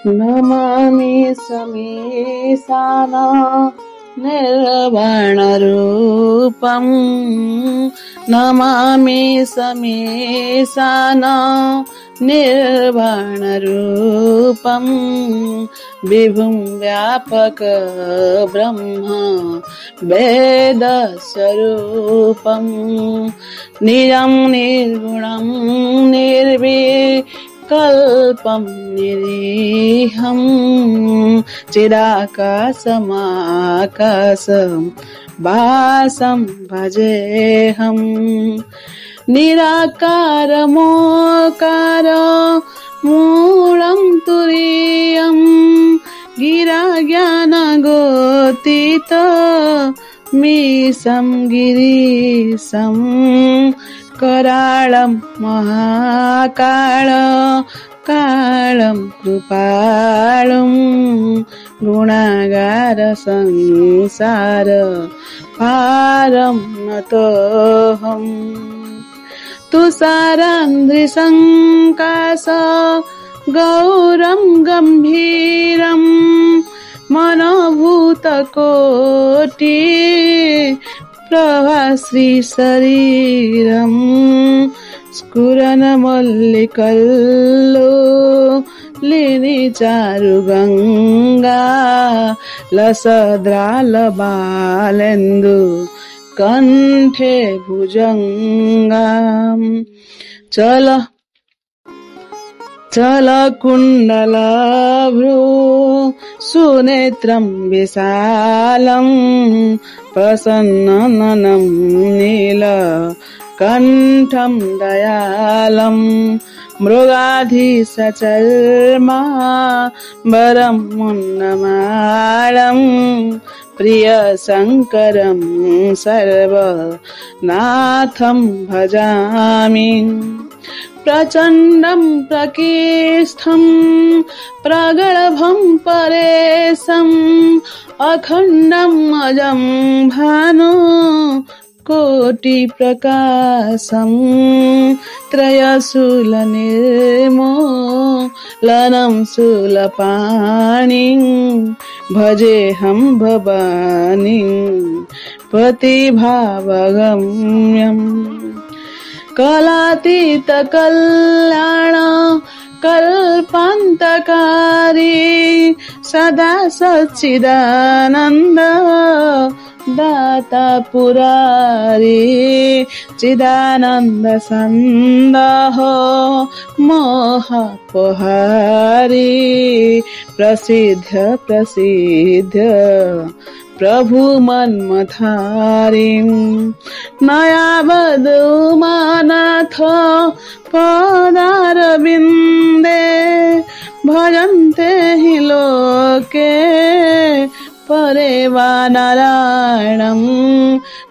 नमामि समीशान निर्वाणरूपम् नमामि समीशान निर्वाणरूपम् विभुं व्यापक ब्रह्म वेदस्वरूपम् निजं निर्गुणं निर्विकल्पं निरीहं चिदाकाशमाकाशं भासं भजेऽहं निराकारमोकार मूलं तुरीयं गिरा ज्ञानगोतीत मीशं गिरीशं कराळं महाकाळ कालं कृपाळं गुणागार संसार पारं नतोऽहम् तुषारान्द्रिसङ्काश गौरं गम्भीरं मनोभूतकोटि प्रभाश्रीशरीरं स्फुरन्मल्लिकल्लोलिनी चारुगङ्गा लसद्रालबालेन्दु कंठे भुजंगम चल कुंडलभ्रू सुनेत्रं विशालं प्रसन्नननं नील कंठं दयालं मृगाधीशचर्मा वरं मुन्नमालं प्रिय शंकरं सर्वनाथं भजामि प्रचंडं प्रकीस्थं प्रगल्भं परेशम् अखंडं अजं भानु कोटि प्रकाशं त्रयशूल निर्मूलनं शूलपाणिं भजेऽहं भवानीं प्रतिभावगम्यम् कलातीत कल्याण कल्पान्तकारी सदा सच्चिदानन्द दाता पुरारी चिदानंद संदह मोहपहारी प्रसिद्ध प्रसिद्ध प्रभु मन्मथारिं नयावदुमानाथ पदारविन्दे भजन्ते हि लोके परे वा नारायणं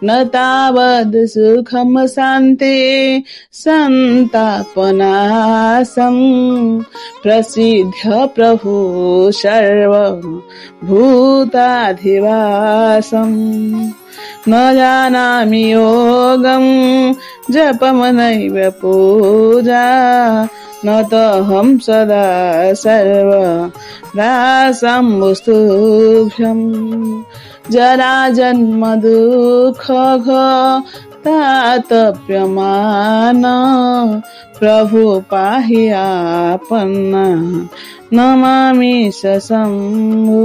न तावद् सुखं शान्ति सन्तापनाशं प्रसिद्ध प्रभु सर्वभूताधिवासं न जानामि योगं जपमनैव पूजा न तोऽहं सदा सर्वदासंस्तुभ्यं जरा जन्म दुःख तातप्यमान प्रभु पाहि आपन्ना नमामि शम्भो।